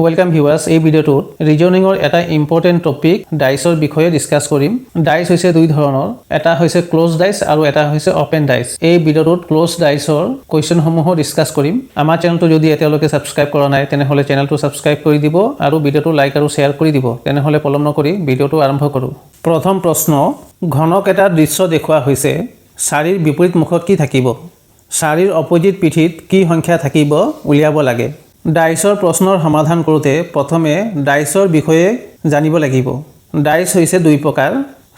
Welcome viewers এই ভিডিওটোত ৰিজনিংৰ এটা important topic ডাইসৰ বিষয়ে ডিসকাস কৰিম ডাইস হৈছে দুই ধৰণৰ এটা হৈছে ক্লোজ ডাইস আৰু এটা হৈছে ওপেন ডাইস এই ভিডিওটোত ক্লোজ ডাইসৰ কোৱেশ্চনসমূহ ডিসকাস কৰিম আমাৰ চেনেলটো যদি এতিয়ালৈকে সাবস্ক্ৰাইব কৰা নাই তেনেহলে চেনেলটো সাবস্ক্ৰাইব কৰি দিব আৰু ভিডিওটো লাইক আৰু শেয়াৰ কৰি দিব তেনেহলে পলম নকৰি ভিডিওটো আৰম্ভ কৰো প্ৰথম প্ৰশ্ন ঘনক এটা দৃশ্য দেখুৱা হৈছে চাৰিৰ বিপৰীত মুখত কি থাকিব চাৰিৰ অপোজিট পিঠিত কি সংখ্যা থাকিব উলিয়াব লাগে ডাইসৰ প্ৰশ্নৰ সমাধান কৰোতে প্ৰথমে ডাইসৰ বিষয়ে জানিব লাগিব ডাইস হৈছে দুই প্ৰকাৰ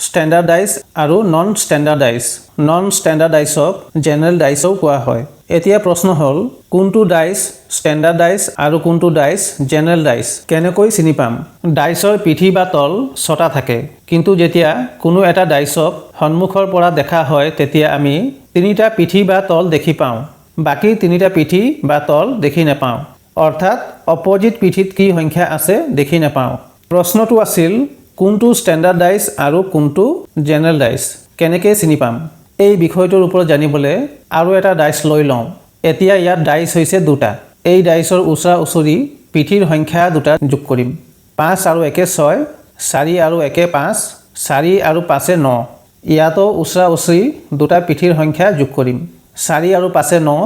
স্ট্যান্ডাৰ্ড ডাইস আৰু non standard dies non standard ডাইসক জেনাৰেল ডাইসও কোৱা হয় এতিয়া প্ৰশ্ন হল কোনটো ডাইস স্ট্যান্ডাৰ্ড ডাইস আৰু কোনটো ডাইস জেনাৰেল ডাইস কেনেকৈ চিনি পাম ডাইসৰ পিঠি বা তল ছটা থাকে কিন্তু যেতিয়া কোনো এটা ডাইসক সন্মুখৰ পৰা দেখা হয় তেতিয়া আমি তিনিটা পিঠি বা তল দেখি পাওঁ বাকি তিনিটা পিঠি বা তল দেখি নাপাওঁ অৰ্থাৎ অপোজিট পিঠিত কি সংখ্যা আছে দেখি নাপাওঁ প্ৰশ্নটো আছিল কোনটো স্ট্যান্ডাৰ্ড ডাইস আৰু কোনটো জেনাৰেল ডাইস কেনেকৈ চিনি পাম এই বিষয়টোৰ ওপৰত জানিবলৈ আৰু এটা ডাইস লৈ লওঁ এতিয়া ইয়াত ডাইস হৈছে দুটা এই ডাইসৰ উচৰা উচৰি পিঠিৰ সংখ্যা দুটা যোগ কৰিম 5 আৰু 1 6 4 আৰু 1 5 4 আৰু 5 9 ইয়াতো উচৰা উচৰি দুটা পিঠিৰ সংখ্যা যোগ কৰিম 4 আৰু 5 9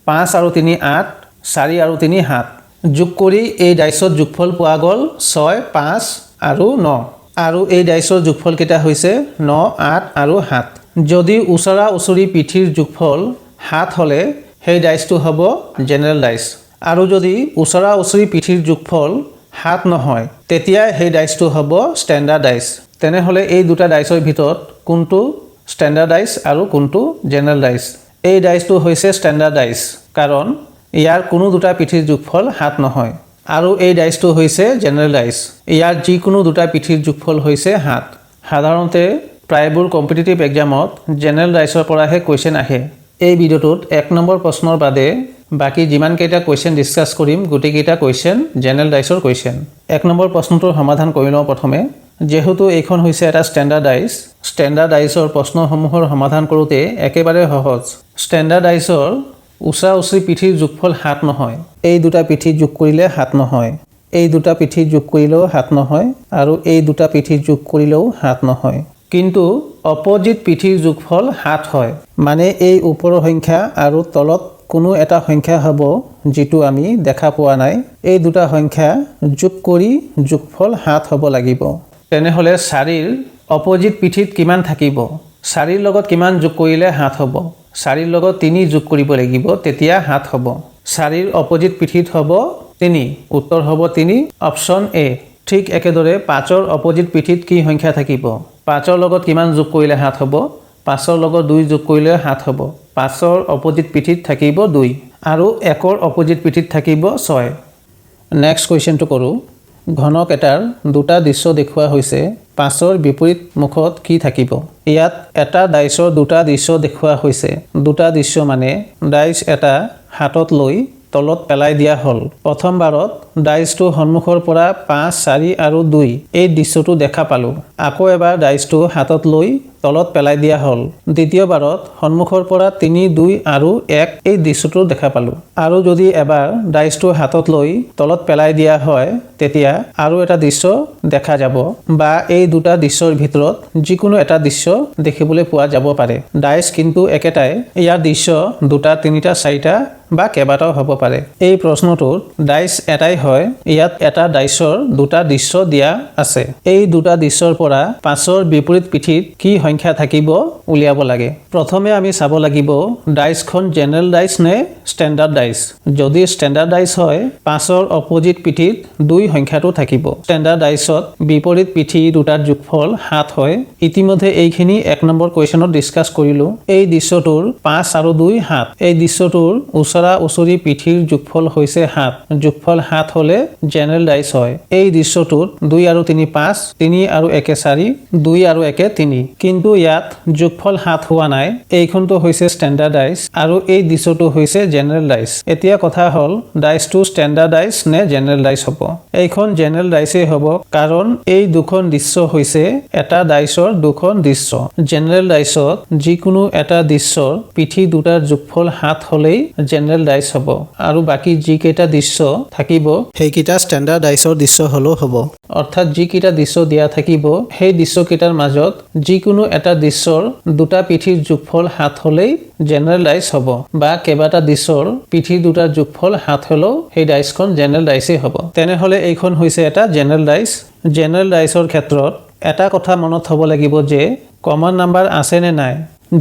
5 আৰু 3 8 4 আৰু 3 7 যোগ কৰি এই ডাইসৰ যোগফল পোৱা গল 6 5 আৰু 9 আৰু এই ডাইসৰ যোগফল কেটা হৈছে 9 8 আৰু 7 যদি উচৰা উচৰি পিঠিৰ যোগফল 7 হলে সেই ডাইসটো হ'ব জেনাৰেল ডাইস আৰু যদি উচৰা উচৰি পিঠিৰ যোগফল 7 নহয় তেতিয়া সেই ডাইসটো হ'ব স্ট্যান্ডাৰ্ড ডাইস তেনেহলে এই দুটা ডাইসৰ ভিতৰত কোনটো স্ট্যান্ডাৰ্ড ডাইস আৰু কোনটো জেনাৰেল ডাইস এই ডাইসটো হৈছে স্ট্যান্ডাৰ্ড ডাইস কাৰণ ইয়াৰ কোনো দুটা পিঠিৰ যোগফল 7 নহয় আৰু এই ডাইসটো হৈছে জেনাৰেল ডাইস ইয়াৰ যিকোনো দুটা পিঠিৰ যোগফল হৈছে 7 সাধাৰণতে প্ৰায়বোৰ কম্পিটিটিভ এক্সামত জেনাৰেল ডাইসৰ পৰাহে কোৱেশ্চন আহে এই ভিডিওটোত 1 নম্বৰ প্ৰশ্নৰ বাদে বাকি যিমান কেইটা কোৱেশ্চন ডিসকাস কৰিম গোটেই কেইটা কোৱেশ্চন জেনাৰেল ডাইসৰ কোৱেশ্চন 1 নম্বৰ প্ৰশ্নটোৰ সমাধান কৰি লওঁ প্ৰথমে যেহেতু এইখন হৈছে এটা স্ট্যান্ডাৰ্ড ডাইসৰ প্ৰশ্নসমূহৰ সমাধান কৰোতে একেবাৰে সহজ স্ট্যান্ডাৰ্ড ডাইসৰ উচৰা উচৰি পিঠিৰ যোগফল 7 নহয় এই দুটা পিঠি যোগ কৰিলে 7 নহয় এই দুটা পিঠি যোগ কৰিলেও 7 নহয় আৰু এই দুটা পিঠি যোগ কৰিলেও 7 নহয় কিন্তু অপোজিট পিঠিৰ যোগফল 7 হয় মানে এই ওপৰৰ সংখ্যা আৰু তলত কোনো এটা সংখ্যা হ'ব যেটো আমি দেখা পোৱা নাই এই দুটা সংখ্যা যোগ কৰি যোগফল 7 হ'ব লাগিব তেনেহলে 4ৰ অপোজিট পিঠিত কিমান থাকিব 4ৰ লগত কিমান যোগ কৰিলে 7 হ'ব 4ৰ লগত 3 যোগ কৰিব লাগিব তেতিয়া 7 হ'ব 4ৰ অপোজিট পিঠিত হ'ব 3 উত্তৰ হ'ব 3 অপচন এ ঠিক একেদৰে 5ৰ অপোজিট পিঠিত কি সংখ্যা থাকিব 5ৰ লগত কিমান যোগ কৰিলে 7 হ'ব 5ৰ লগত 2 যোগ কৰিলে 7 হ'ব 5ৰ অপোজিট পিঠিত থাকিব 2 আৰু 1ৰ অপোজিট পিঠিত থাকিব 6 নেক্সট কোৱেশ্চনটো কৰো ঘনক এটাৰ দুটা দৃশ্য দেখুৱা হৈছে 5ৰ বিপৰীত মুখত কি থাকিব ইয়াত এটা ডাইসৰ দুটা দৃশ্য দেখুৱা হৈছে দুটা দৃশ্য মানে ডাইস এটা হাতত লৈ তলত পেলাই দিয়া হল প্ৰথমবাৰত ডাইসটো সন্মুখৰ পৰা 5 4 আৰু 2 এই দৃশ্যটো দেখা পালো আকৌ এবাৰ ডাইসটো হাতত লৈ তলত পেলাই দিয়া হল দ্বিতীয়বাৰত সন্মুখৰ পৰা 3 2 আৰু 1 এই দৃশ্যটো দেখা পালো আৰু যদি এবাৰ ডাইসটো হাতত লৈ তলত পেলাই দিয়া হয় তেতিয়া আৰু এটা দৃশ্য দেখা যাব বা এই দুটা দৃশ্যৰ ভিতৰত যিকোনো এটা দৃশ্য দেখিবলৈ পোৱা যাব পাৰে ডাইস কিন্তু একেটাই ইয়াৰ দৃশ্য দুটা তিনিটা চাৰিটা বা কেইবাটাও হ'ব পাৰে এই প্ৰশ্নটোত ডাইস এটাই হয় ইয়াত এটা ডাইসৰ দুটা দৃশ্য দিয়া আছে এই দুটা দৃশ্যৰ পৰা 5ৰ বিপৰীত পিঠিত কি সংখ্যা থাকিব উলিয়াব লাগে প্ৰথমে আমি চাব লাগিব ডাইসখন জেনাৰেল ডাইস নে স্ট্যান্ডাৰ্ড ডাইস যদি স্ট্যান্ডাৰ্ড ডাইস হয় 5ৰ অপোজিট পিঠিত 2 সংখ্যাটো থাকিব স্ট্যান্ডাৰ্ড ডাইসত বিপৰীত পিঠি দুটাৰ যোগফল 7 হয় ইতিমধ্যে এইখিনি 1 নম্বৰ কোৱেশ্চনত ডিসকাস কৰিলো এই দৃশ্যটোৰ 5 আৰু 2 7 এই দৃশ্যটোৰ উচৰা উচৰি পিঠিৰ যোগফল হৈছে 7 যোগফল 7 হলে জেনাৰেল ডাইস হয় এই দৃশ্যটোত 2 আৰু 3 5 3 আৰু 1 4 2 আৰু 1 3 কিন্তু ইয়াত যোগফল 7 হোৱা নাই এইখনটো হৈছে স্ট্যান্ডাৰ্ড ডাইস আৰু এই দৃশ্যটো হৈছে জেনারেল ডাইস এতিয়া কথা হল ডাইসটো স্ট্যান্ডার্ড ডাইস নে জেনারেল ডাইস হ'ব এইখন জেনারেল ডাইসে হ'ব কাৰণ এই দুখন দৃশ্য হৈছে এটা ডাইসৰ দুখন দৃশ্য জেনাৰেল ডাইসত যিকোনো এটা দৃশ্যৰ পিঠি দুটাৰ যোগফল 7 হলেই জেনাৰেল ডাইস হ'ব আৰু বাকি যি কেইটা দৃশ্য থাকিব সেইকেইটা ষ্টেণ্ডাৰ্ড ডাইচৰ দৃশ্য হ'লেও হ'ব। অৰ্থাৎ যিকেইটা দৃশ্য দিয়া থাকিব সেই দৃশ্যকেইটাৰ মাজত যিকোনো এটা দৃশ্যৰ দুটা পিঠিৰ যোগফল 7 হ'লেই জেনেৰেল ডাইচ হ'ব, বা কেইবাটা দৃশ্যৰ পিঠিৰ দুটাৰ যোগফল 7 হ'লেও সেই ডাইচখন জেনেৰেল ডাইচেই হ'ব। তেনেহ'লে এইখন হৈছে এটা জেনেৰেল ডাইচ। জেনেৰেল ডাইচৰ ক্ষেত্ৰত এটা কথা মনত হ'ব লাগিব যে কমন নাম্বাৰ আছে নে নাই।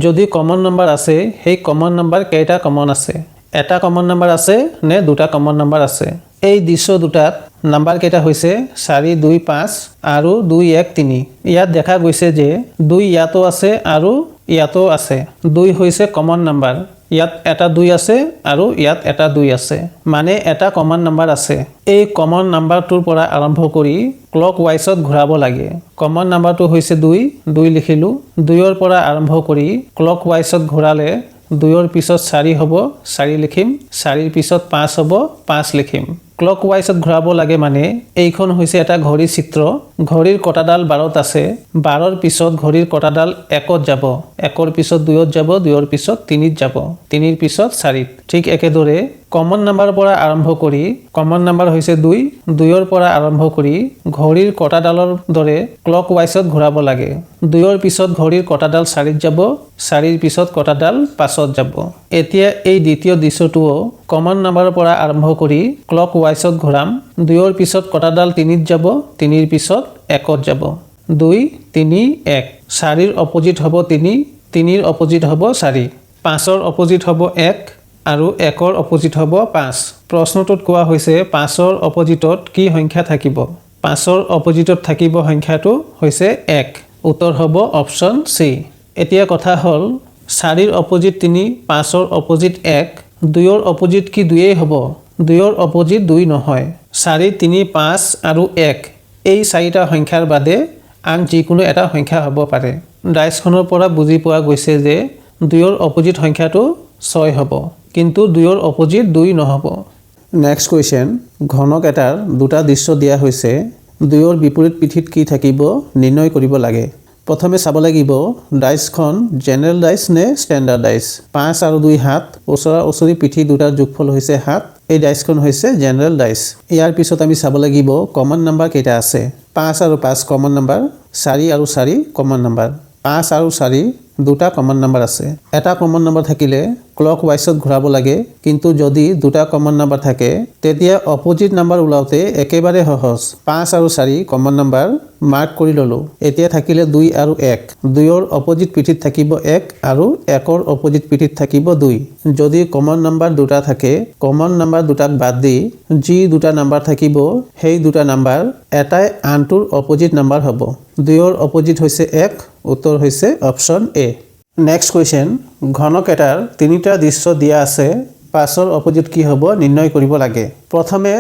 যদি কমন নাম্বাৰ আছে, সেই কমন নাম্বাৰ কেইটা কমন আছে? এটা কমন নাম্বাৰ আছে নে দুটা কমন নাম্বাৰ আছে? এই দৃশ্য দুটাত নাম্বাৰ কেইটা হৈছে 4, 2, 5 আৰু 2, 1, 3। ইয়াত দেখা গৈছে যে 2 ইয়াতো আছে আৰু ইয়াতো আছে। 2 হৈছে কমন নাম্বাৰ। ইয়াত এটা 2 আছে আৰু ইয়াত এটা 2 আছে, মানে এটা কমন নাম্বাৰ আছে। এই কমন নাম্বাৰটোৰ পৰা আৰম্ভ কৰি ক্লক ৱাইজত ঘূৰাব লাগে। কমন নাম্বাৰটো হৈছে 2 লিখিলোঁ। 2ৰ পৰা আৰম্ভ কৰি ক্লক ৱাইজত ঘূৰালে 2ৰ পিছত 4 হ'ব, 4 লিখিম। 4ৰ পিছত 5 হ'ব, 5 লিখিম। ক্লক ৱাইজত ঘূৰাব লাগে মানে এইখন হৈছে এটা ঘড়ীৰ চিত্ৰ। ঘড়ীৰ কটাডাল 12ত আছে। 12ৰ পিছত ঘড়ীৰ কটাডাল 1ত যাব, 1ৰ পিছত 2ত যাব, 2ৰ পিছত 3ত যাব, 3ৰ পিছত 4ত। ঠিক একেদৰে কমন নাম্বাৰৰ পৰা আৰম্ভ কৰি, কমন নাম্বাৰ হৈছে 2ৰ পৰা আৰম্ভ কৰি ঘড়ীৰ কটাডালৰ দৰে ক্লক ৱাইজত ঘূৰাব লাগে। 2ৰ পিছত ঘড়ীৰ কটাডাল 4ত যাব, 4ৰ পিছত কটাডাল 5ত যাব। এতিয়া এই দ্বিতীয় দৃশ্যটোও কমন নাম্বাৰৰ পৰা আৰম্ভ কৰি ক্লক ৱাইজত ঘূৰাম। 2ৰ পিছত কটাডাল 3ত যাব, 3ৰ পিছত 1ত যাব। 2, 3, 1। 4ৰ অপজিট হ'ব 3, 3ৰ অপজিট হ'ব 4, 5ৰ অপজিট হ'ব 1 আৰু 1ৰ অপজিট হ'ব 5। প্ৰশ্নটোত কোৱা হৈছে 5ৰ অপজিটত কি সংখ্যা থাকিব? 5ৰ অপজিটত থাকিব সংখ্যাটো হৈছে 1। উত্তৰ হ'ব অপশ্যন চি। এতিয়া কথা হ'ল 4ৰ অপজিট 3, 5ৰ অপজিট 1, 2ৰ অপজিট কি 2য়েই হ'ব? 2ৰ অপজিট 2 নহয়। 4, 3, 5 আৰু 1 এই 4টা সংখ্যাৰ বাদে আন যিকোনো এটা সংখ্যা হ'ব পাৰে। ডাইচখনৰ পৰা বুজি পোৱা গৈছে যে 2ৰ অপজিট সংখ্যাটো 6 হ'ব, কিন্তু 2ৰ অপজিট 2 নহ'ব। নেক্সট কুৱেশ্যন, ঘনক এটাৰ দুটা দৃশ্য দিয়া হৈছে। 2ৰ বিপৰীত পিঠিত কি থাকিব নিৰ্ণয় কৰিব লাগে। প্ৰথমে চাব লাগিব ডাইচখন জেনেৰেল ডাইচ নে ষ্টেণ্ডাৰ্ড ডাইচ। 5 আৰু 2 7, ওচৰা ওচৰি পিঠি দুটাৰ যোগফল হৈছে 7। এই ডাইচখন হৈছে জেনেৰেল ডাইচ। ইয়াৰ পিছত আমি চাব লাগিব কমন নাম্বাৰ কেইটা আছে। 5 আৰু 5 কমন নাম্বাৰ, 4 আৰু 4 কমন নাম্বাৰ। 5 আৰু 4 দুটা কমন নাম্বাৰ আছে। এটা কমন নাম্বাৰ থাকিলে ক্লক ৱাইজত ঘূৰাব লাগে, কিন্তু যদি দুটা কমন নাম্বাৰ থাকে তেতিয়া অপজিট নাম্বাৰ ওলাওঁতে একেবাৰে সহজ। 5 আৰু 4 কমন নাম্বাৰ মাৰ্ক কৰি ল'লোঁ। এতিয়া থাকিলে 2 আৰু 1। 2ৰ অপজিট পিঠিত থাকিব 1 আৰু 1ৰ অপজিট পিঠিত থাকিব 2। যদি কমন নাম্বাৰ দুটা থাকে, কমন নাম্বাৰ দুটাক বাদ দি যি দুটা নাম্বাৰ থাকিব সেই দুটা নাম্বাৰ এটাই আনটোৰ অপজিট নাম্বাৰ হ'ব। 2ৰ অপজিট হৈছে 1। উত্তৰ হৈছে অপশ্যন এ। নেক্সট কুৱেশ্যন, ঘনক এটাৰ 3টা দৃশ্য দিয়া আছে। 5ৰ অপজিট কি হ'ব নিৰ্ণয় কৰিব লাগে। প্ৰথমে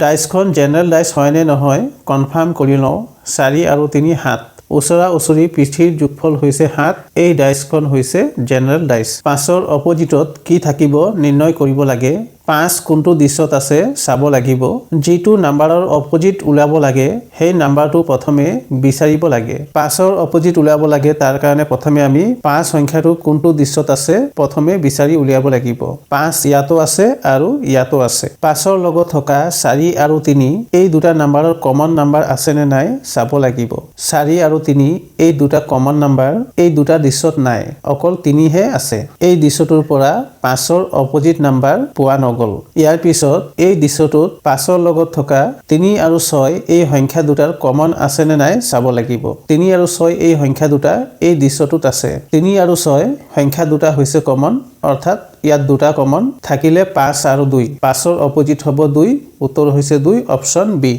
ডাইচখন জেনেৰেল ডাইচ হয় নে নহয় কনফাৰ্ম কৰি লওঁ। 4 আৰু 3 7, ওচৰা ওচৰি পিঠিৰ যোগফল হৈছে 7। এই ডাইচখন হৈছে জেনেৰেল ডাইচ। 5ৰ অপজিটত কি থাকিব নিৰ্ণয় কৰিব লাগে। 5 কোনটো দৃশ্যত আছে চাব লাগিব। যিটো নাম্বাৰৰ অপজিট ওলাব লাগে সেই নাম্বাৰটো প্ৰথমে বিচাৰিব লাগে। 5ৰ অপজিট ওলাব লাগে, তাৰ কাৰণে প্ৰথমে আমি 5 সংখ্যাটো কোনটো দৃশ্যত আছে প্ৰথমে বিচাৰি উলিয়াব লাগিব। 5 ইয়াতো আছে আৰু ইয়াতো আছে। 5ৰ লগত থকা 4 আৰু 3 এই দুটা নাম্বাৰৰ কমন নাম্বাৰ আছে নে নাই চাব লাগিব। 4 আৰু 3 এই দুটা কমন নাম্বাৰ এই দুটা দৃশ্যত নাই, অকল 3 হে আছে। এই দৃশ্যটোৰ পৰা 5ৰ অপজিট নাম্বাৰ পোৱা নগ'ল। ইয়াৰ পিছত এই দৃশ্যটোত 5ৰ লগত থকা 3 আৰু 6 এই সংখ্যা দুটাৰ কমন আছে নে নাই চাব লাগিব। 3 আৰু 6 এই সংখ্যা দুটা এই দৃশ্যটোত আছে। 3 আৰু 6 সংখ্যা দুটা হৈছে কমন, অৰ্থাৎ ইয়াত দুটা কমন থাকিলে 5 আৰু 2। 5ৰ অপজিট হ'ব 2। উত্তৰ হৈছে 2, অপশ্যন বি।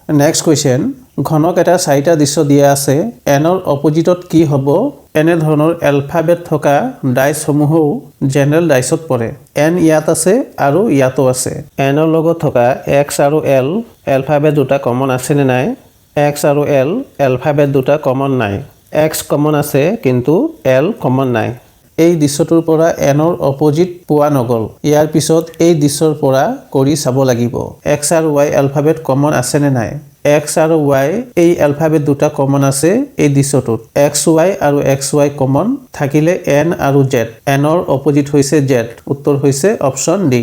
নেক্সট কুৱেশ্যন, ঘনক এটা 4টা দৃশ্য দিয়া আছে। এনৰ অপজিটত কি হ'ব? এনেধৰণৰ এলফাবেট থকা ডাইচসমূহো জেনেৰেল ডাইচত পৰে। এন ইয়াত আছে আৰু ইয়াতো আছে। এনৰ লগত থকা এক্স আৰু এল এলফাবেট দুটা কমন আছে নে নাই? এক্স আৰু এল এলফাবেট দুটা কমন নাই। এক্স কমন আছে কিন্তু এল কমন নাই। এই দৃশ্যটোৰ পৰা এনৰ অপজিট পোৱা নগ'ল। ইয়াৰ পিছত এই দৃশ্যৰ পৰা কৰি চাব লাগিব এক্স আৰু ৱাই এলফাবেট কমন আছে নে নাই। এক্স আৰু ৱাই এই এলফাবেট দুটা কমন আছে এই দৃশ্যটোত। এক্স ৱাই আৰু এক্স ৱাই কমন থাকিলে এন আৰু জেড। এনৰ অপজিট হৈছে জেড। উত্তৰ হৈছে অপশ্যন ডি।